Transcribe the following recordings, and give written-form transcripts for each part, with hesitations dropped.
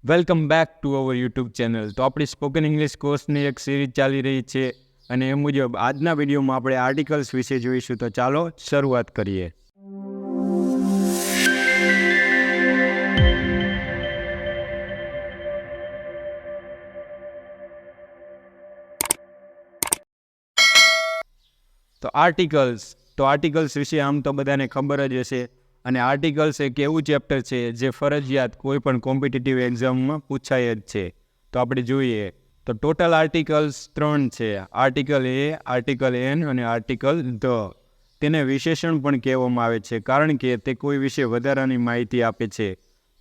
Welcome back to our YouTube channel. તો આપણી spoken English કોર્સની એક સિરીઝ ચાલી રહી છે અને એ મુજબ આજના વિડીયોમાં આપણે આર્ટિકલ્સ વિશે જોઈશું. તો ચાલો શરૂઆત કરીએ. તો આર્ટિકલ્સ વિશે આમ તો બધાને ખબર જ હશે. અને આર્ટિકલ્સ એક એવું ચેપ્ટર છે જે ફરજિયાત કોઈ પણ કોમ્પિટિટિવ એક્ઝામમાં પૂછાય જ છે. તો આપણે જોઈએ તો ટોટલ આર્ટિકલ્સ 3 છે. આર્ટિકલ એ, આર્ટિકલ એન અને આર્ટિકલ ધ. તેને વિશેષણ પણ કહેવામાં આવે છે કારણ કે તે કોઈ વિશે વધારાની માહિતી આપે છે.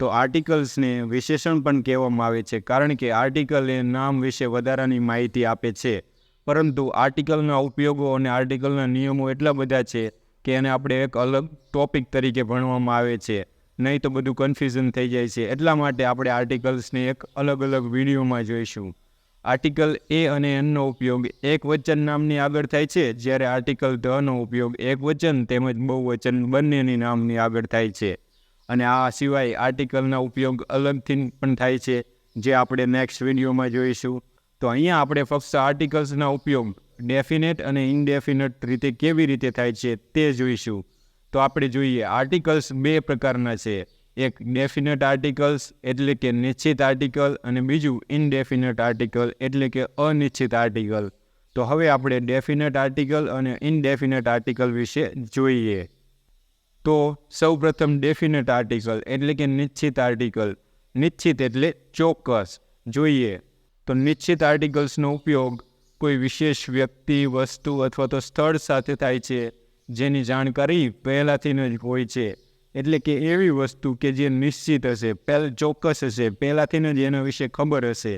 તો આર્ટિકલ્સને વિશેષણ પણ કહેવામાં આવે છે કારણ કે આર્ટિકલ એ નામ વિશે વધારાની માહિતી આપે છે. પરંતુ આર્ટિકલના ઉપયોગો અને આર્ટિકલના નિયમો એટલા બધા છે કે એને આપણે એક અલગ ટોપિક તરીકે ભણવામાં આવે છે. નહીં તો બધું કન્ફ્યુઝન થઈ જાય છે. એટલા માટે આપણે આર્ટિકલ્સને એક અલગ અલગ વિડીયોમાં જોઈશું. આર્ટિકલ એ અને એનનો ઉપયોગ એક વચન નામની આગળ થાય છે, જ્યારે આર્ટિકલ ધનો ઉપયોગ એક વચન તેમજ બહુવચન બંનેની નામની આગળ થાય છે. અને આ સિવાય આર્ટિકલના ઉપયોગ અલગથી પણ થાય છે, જે આપણે નેક્સ્ટ વિડીયોમાં જોઈશું. તો અહીંયા આપણે ફક્ત આર્ટિકલ્સના ઉપયોગ ડેફિનેટ અને ઇનડેફિનેટ રીતે કેવી રીતે થાય છે તે જોઈશું. તો આપણે જોઈએ આર્ટિકલ્સ બે પ્રકારના છે. એક ડેફિનેટ આર્ટિકલ્સ એટલે કે નિશ્ચિત આર્ટિકલ અને બીજું ઇનડેફિનેટ આર્ટિકલ એટલે કે અનિશ્ચિત આર્ટિકલ. તો હવે આપણે ડેફિનેટ આર્ટિકલ અને ઇનડેફિનેટ આર્ટિકલ વિશે જોઈએ. તો સૌપ્રથમ ડેફિનેટ આર્ટિકલ એટલે કે નિશ્ચિત આર્ટિકલ. નિશ્ચિત એટલે ચોક્કસ. જોઈએ તો નિશ્ચિત આર્ટિકલ્સનો ઉપયોગ કોઈ વિશેષ વ્યક્તિ, વસ્તુ અથવા તો સ્થળ સાથે થાય છે જેની જાણકારી પહેલાંથી જ હોય છે. એટલે કે એવી વસ્તુ કે જે નિશ્ચિત હશે, ચોક્કસ હશે, પહેલાંથી જ એના વિશે ખબર હશે.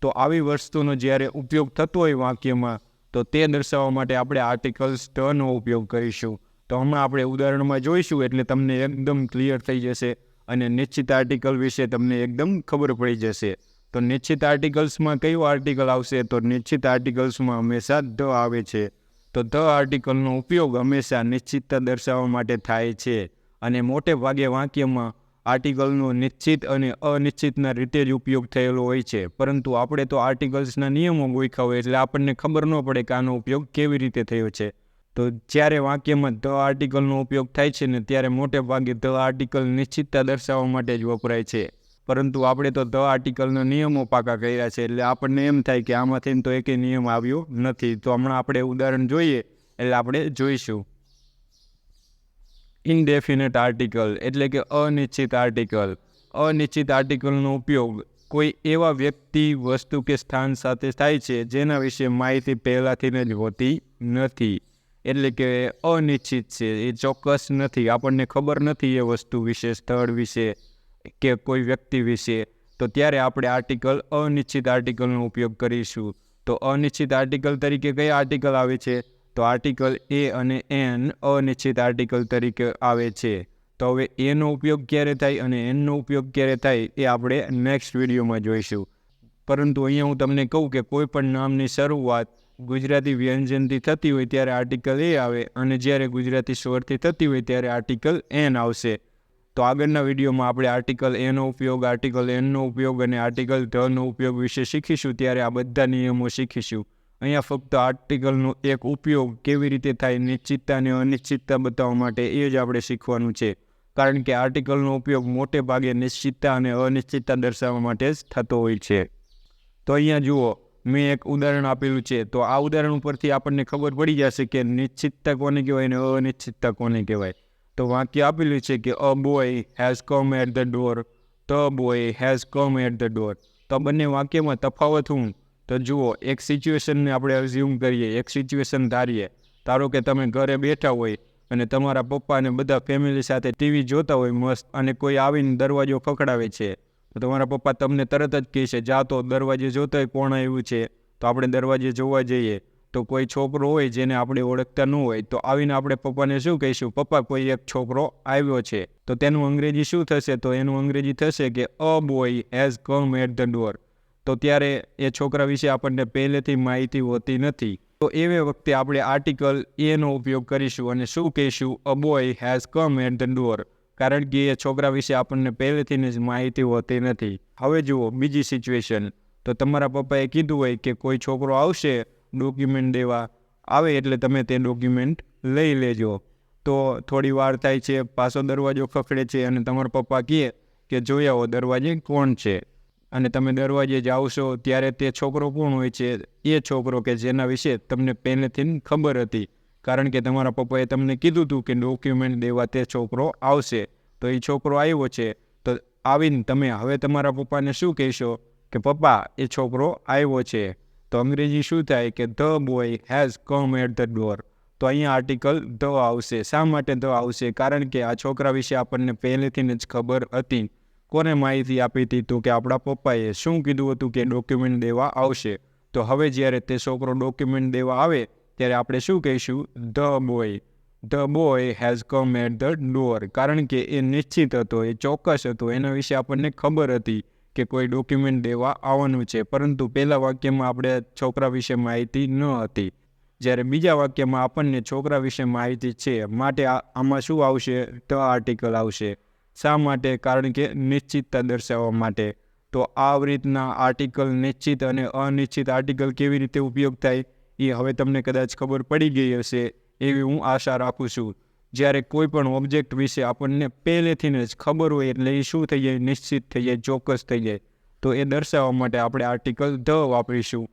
તો આવી વસ્તુનો જ્યારે ઉપયોગ થતો હોય વાક્યમાં, તો તે દર્શાવવા માટે આપણે આર્ટિકલ્સ ધનો ઉપયોગ કરીશું. તો હમણાં આપણે ઉદાહરણમાં જોઈશું એટલે તમને એકદમ ક્લિયર થઈ જશે અને નિશ્ચિત આર્ટિકલ વિશે તમને એકદમ ખબર પડી જશે. તો નિશ્ચિત આર્ટિકલ્સમાં કયું આર્ટિકલ આવશે? તો નિશ્ચિત આર્ટિકલ્સમાં હંમેશા ધ આવે છે. તો ધ આર્ટિકલનો ઉપયોગ હંમેશા નિશ્ચિતતા દર્શાવવા માટે થાય છે. અને મોટે ભાગે વાક્યમાં આર્ટિકલનો નિશ્ચિત અને અનિશ્ચિતના રીતે જ ઉપયોગ થયેલો હોય છે. પરંતુ આપણે તો આર્ટિકલ્સના નિયમો ગોખ્યા હોય એટલે આપણને ખબર ન પડે કે આનો ઉપયોગ કેવી રીતે થયો છે. તો જ્યારે વાક્યમાં ધ આર્ટિકલનો ઉપયોગ થાય છે ને ત્યારે મોટે ભાગે ધ આર્ટિકલ નિશ્ચિતતા દર્શાવવા માટે જ વપરાય છે. પરંતુ આપણે તો ધ આર્ટિકલના નિયમો પાકા કર્યા છે એટલે આપણને એમ થાય કે આમાંથી તો એકેય નિયમ આવ્યો નથી. તો હમણાં આપણે ઉદાહરણ જોઈએ એટલે આપણે જોઈશું. ઇનડેફિનેટ આર્ટિકલ એટલે કે અનિશ્ચિત આર્ટિકલ. અનિશ્ચિત આર્ટિકલનો ઉપયોગ કોઈ એવા વ્યક્તિ, વસ્તુ કે સ્થાન સાથે થાય છે જેના વિશે માહિતી પહેલાંથી જ હોતી નથી. એટલે કે અનિશ્ચિત છે, એ ચોક્કસ નથી, આપણને ખબર નથી એ વસ્તુ વિશે, સ્થળ વિશે કે કોઈ વ્યક્તિ વિશે. તો ત્યારે આપણે આર્ટિકલ અનિશ્ચિત આર્ટિકલનો ઉપયોગ કરીશું. તો અનિશ્ચિત આર્ટિકલ તરીકે કયા આર્ટિકલ આવે છે? તો આર્ટિકલ એ અને એન અનિશ્ચિત આર્ટિકલ તરીકે આવે છે. તો હવે એનો ઉપયોગ ક્યારે થાય અને એનનો ઉપયોગ ક્યારે થાય એ આપણે નેક્સ્ટ વિડીયોમાં જોઈશું. પરંતુ અહીંયા હું તમને કહું કે કોઈ પણ નામની શરૂઆત ગુજરાતી વ્યંજનથી થતી હોય ત્યારે આર્ટિકલ એ આવે અને જ્યારે ગુજરાતી સ્વરથી થતી હોય ત્યારે આર્ટિકલ એન આવશે. તો આગળના વિડીયોમાં આપણે આર્ટિકલ એનો ઉપયોગ, આર્ટિકલ એનનો ઉપયોગ અને આર્ટિકલ ધનો ઉપયોગ વિશે શીખીશું. ત્યારે આ બધા નિયમો શીખીશું. અહીંયા ફક્ત આર્ટિકલનો એક ઉપયોગ કેવી રીતે થાય નિશ્ચિતતા અને અનિશ્ચિતતા બતાવવા માટે એ જ આપણે શીખવાનું છે. કારણ કે આર્ટિકલનો ઉપયોગ મોટે ભાગે નિશ્ચિતતા અને અનિશ્ચિતતા દર્શાવવા માટે જ થતો હોય છે. તો અહીંયા જુઓ, મેં એક ઉદાહરણ આપેલું છે. તો આ ઉદાહરણ ઉપરથી આપણને ખબર પડી જશે કે નિશ્ચિતતા કોને કહેવાય અને અનિશ્ચિતતા કોને કહેવાય. તો વાક્ય આપેલું છે કે a boy has come at the door. The boy has come at the door. તો બંને વાક્યમાં તફાવત શું? તો જુઓ, એક સિચ્યુએશનને આપણે અઝ્યુમ કરીએ, એક સિચ્યુએશન ધારીએ. ધારો કે તમે ઘરે બેઠા હોય અને તમારા પપ્પા અને બધા ફેમિલી સાથે ટીવી જોતા હોય મસ્ત, અને કોઈ આવીને દરવાજો ખખડાવે છે. તો તમારા પપ્પા તમને તરત જ કહે છે, જા તો દરવાજે જોતો હોય કોણ આવ્યું છે. તો આપણે દરવાજે જોવા જઈએ. તો કોઈ છોકરો હોય જેને આપણે ઓળખતા ન હોય તો આવીને આપણે પપ્પાને શું કહીશું? પપ્પા, કોઈ એક છોકરો આવ્યો છે. તો તેનું અંગ્રેજી શું થશે? તો એનું અંગ્રેજી થશે કે a boy has come at the door. તો ત્યારે એ છોકરા વિશે આપણને પહેલેથી માહિતી હોતી નથી. તો એવી વખતે આપણે આર્ટિકલ એનો ઉપયોગ કરીશું અને શું કહીશું? A boy has come at the door. કારણ કે એ છોકરા વિશે આપણને પહેલેથી જ માહિતી હોતી નથી. હવે જુઓ બીજી સિચ્યુએશન, તો તમારા પપ્પાએ કીધું હોય કે કોઈ છોકરો આવશે ડોક્યુમેન્ટ દેવા, આવે એટલે તમે તે ડોક્યુમેન્ટ લઈ લેજો. તો થોડી વાર થાય છે, પાછો દરવાજો ખખડે છે અને તમારા પપ્પા કહે કે જોઈ આવો દરવાજે કોણ છે. અને તમે દરવાજે જાઓ છો ત્યારે તે છોકરો કોણ હોય છે? એ છોકરો કે જેના વિશે તમને પહેલેથી ખબર હતી, કારણ કે તમારા પપ્પાએ તમને કીધું હતું કે ડોક્યુમેન્ટ દેવા તે છોકરો આવશે. તો એ છોકરો આવ્યો છે, તો આવીને તમે હવે તમારા પપ્પાને શું કહેશો કે પપ્પા એ છોકરો આવ્યો છે. તો અંગ્રેજી શું થાય કે the boy has come at the door. તો અહીંયા આર્ટિકલ ધ આવશે. શા માટે ધ આવશે? કારણ કે આ છોકરા વિશે આપણને પહેલેથી જ ખબર હતી. કોને માહિતી આપી હતી? તો કે આપણા પપ્પાએ. શું કીધું હતું કે ડોક્યુમેન્ટ દેવા આવશે. તો હવે જ્યારે તે છોકરો ડોક્યુમેન્ટ દેવા આવે ત્યારે આપણે શું કહીશું? The boy has come at the door. કારણ કે એ નિશ્ચિત હતો, એ ચોક્કસ હતો, એના વિશે આપણને ખબર હતી કે કોઈ ડોક્યુમેન્ટ દેવા આવવાનું છે. પરંતુ પહેલા વાક્યમાં આપણે છોકરા વિશે માહિતી ન હતી, જ્યારે બીજા વાક્યમાં આપણને છોકરા વિશે માહિતી છે. માટે આમાં શું આવશે? ધ આર્ટિકલ આવશે. શા માટે? કારણ કે નિશ્ચિતતા દર્શાવવા માટે. તો આવી રીતના આર્ટિકલ, નિશ્ચિત અને અનિશ્ચિત આર્ટિકલ કેવી રીતે ઉપયોગ થાય એ હવે તમને કદાચ ખબર પડી ગઈ હશે એવી હું આશા રાખું છું. જ્યારે કોઈ પણ ઓબ્જેક્ટ વિશે આપણને પહેલેથી જ ખબર હોય એટલે એ શું થઈ જાય? નિશ્ચિત થઈ જાય, ચોક્કસ થઈ જાય. તો એ દર્શાવવા માટે આપણે આર્ટિકલ ધ વાપરીશું.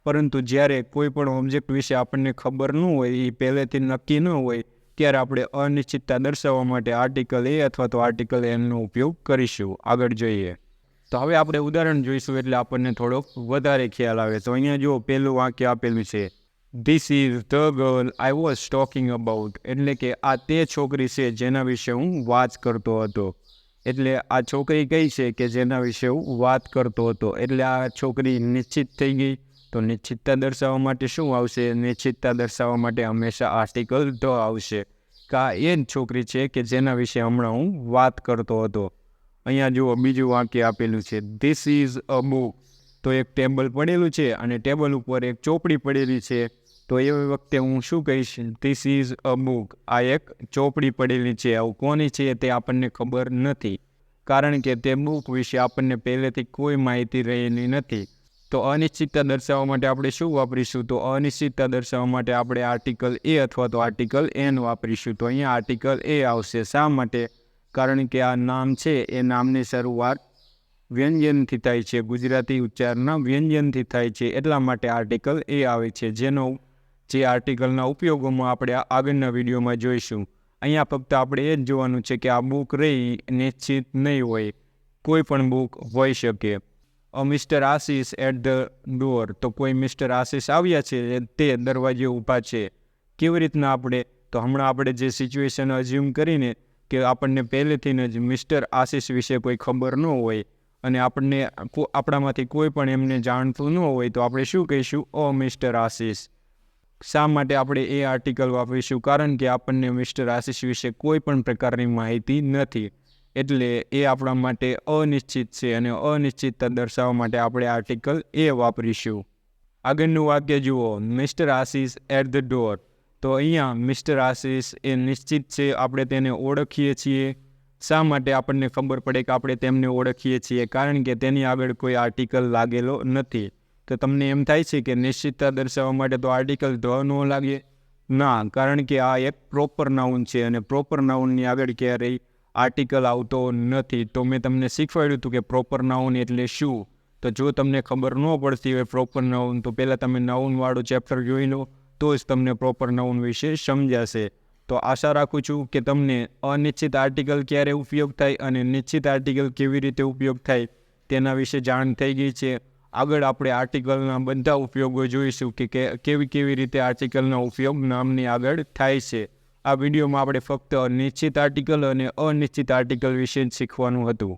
પરંતુ જ્યારે કોઈ પણ ઓબ્જેક્ટ વિશે આપણને ખબર ન હોય, એ પહેલેથી નક્કી ન હોય, ત્યારે આપણે અનિશ્ચિતતા દર્શાવવા માટે આર્ટિકલ એ અથવા તો આર્ટિકલ એનનો ઉપયોગ કરીશું. આગળ જોઈએ તો હવે આપણે ઉદાહરણ જોઈશું એટલે આપણને થોડોક વધારે ખ્યાલ આવે. તો અહીંયા જો પહેલું વાક્ય આપેલું છે, this is the girl I was talking about. એટલે કે આ તે છોકરી છે જેના વિશે હું વાત કરતો હતો. એટલે આ છોકરી કઈ છે કે જેના વિશે હું વાત કરતો હતો. એટલે આ છોકરી નિશ્ચિત થઈ ગઈ. તો નિશ્ચિતતા દર્શાવવા માટે શું આવશે? નિશ્ચિતતા દર્શાવવા માટે હંમેશા આર્ટિકલ ધ આવશે. કા એ જ છોકરી છે કે જેના વિશે હમણાં હું વાત કરતો હતો. અહીંયા જુઓ બીજું વાક્ય આપેલું છે, ધીસ ઇઝ અ બુક. તો એક ટેબલ પડેલું છે અને ટેબલ ઉપર એક ચોપડી પડેલી છે. તો એ વખતે હું શું કહીશ? This is a book. આ એક ચોપડી પડેલી છે. આવું કોની છે તે આપણને ખબર નથી, કારણ કે તે બુક વિશે આપણને પહેલેથી કોઈ માહિતી રહેલી નથી. તો અનિશ્ચિતતા દર્શાવવા માટે આપણે શું વાપરીશું? તો અનિશ્ચિતતા દર્શાવવા માટે આપણે આર્ટિકલ એ અથવા તો આર્ટિકલ એન વાપરીશું. તો અહીંયા આર્ટિકલ એ આવશે. શા માટે? કારણ કે આ નામ છે એ નામની શરૂઆત વ્યંજનથી થાય છે, ગુજરાતી ઉચ્ચારના વ્યંજનથી થાય છે. એટલા માટે આર્ટિકલ એ આવે છે, જે આર્ટિકલના ઉપયોગોમાં આપણે આગળના વિડીયોમાં જોઈશું. અહીંયા ફક્ત આપણે એ જ જોવાનું છે કે આ બુક રહી નિશ્ચિત નહીં હોય, કોઈ પણ બુક હોઈ શકે. Mister Ashish at the door. તો કોઈ મિસ્ટર આશિષ આવ્યા છે, તે દરવાજે ઊભા છે. કેવી રીતના આપણે? તો હમણાં આપણે જે સિચ્યુએશન અઝ્યુમ કરીને કે આપણને પહેલેથી જ મિસ્ટર આશિષ વિશે કોઈ ખબર ન હોય અને આપણને આપણામાંથી કોઈ પણ એમને જાણતું ન હોય, તો આપણે શું કહીશું? ઓ મિસ્ટર આશિષ. શા માટે આપણે એ આર્ટિકલ વાપરીશું? કારણ કે આપણને મિસ્ટર આશિષ વિશે કોઈ પણ પ્રકારની માહિતી નથી. એટલે એ આપણા માટે અનિશ્ચિત છે અને અનિશ્ચિતતા દર્શાવવા માટે આપણે આર્ટિકલ એ વાપરીશું. આગળનું વાક્ય જુઓ, mister Ashish at the door. તો અહીંયા મિસ્ટર આશિષ એ નિશ્ચિત છે, આપણે તેને ઓળખીએ છીએ. શા માટે આપણને ખબર પડે કે આપણે તેમને ઓળખીએ છીએ? કારણ કે તેની આગળ કોઈ આર્ટિકલ લાગેલો નથી. તો તમને એમ થાય છે કે નિશ્ચિતતા દર્શાવવા માટે તો આર્ટિકલ ધ ન લાગે? ના, કારણ કે આ એક પ્રોપર નાઉન છે અને પ્રોપર નાઉનની આગળ ક્યારેય આર્ટિકલ આવતો નથી. તો મેં તમને શીખવાડ્યું હતું કે પ્રોપર નાઉન એટલે શું. તો જો તમને ખબર ન પડતી હોય પ્રોપર નાઉન, તો પહેલાં તમે નાઉનવાળું ચેપ્ટર જોઈ લો, તો જ તમને પ્રોપર નાઉન વિશે સમજાશે. તો આશા રાખું છું કે તમને અનિશ્ચિત આર્ટિકલ ક્યારે ઉપયોગ થાય અને નિશ્ચિત આર્ટિકલ કેવી રીતે ઉપયોગ થાય તેના વિશે જાણ થઈ ગઈ છે. આગળ આપણે આર્ટિકલના બધા ઉપયોગો જોઈશું કે કેવી રીતે આર્ટિકલનો ઉપયોગ નામની આગળ થાય છે. આ વિડીયોમાં આપણે ફક્ત નિશ્ચિત આર્ટિકલ અને અનિશ્ચિત આર્ટિકલ વિશે જ શીખવાનું હતું.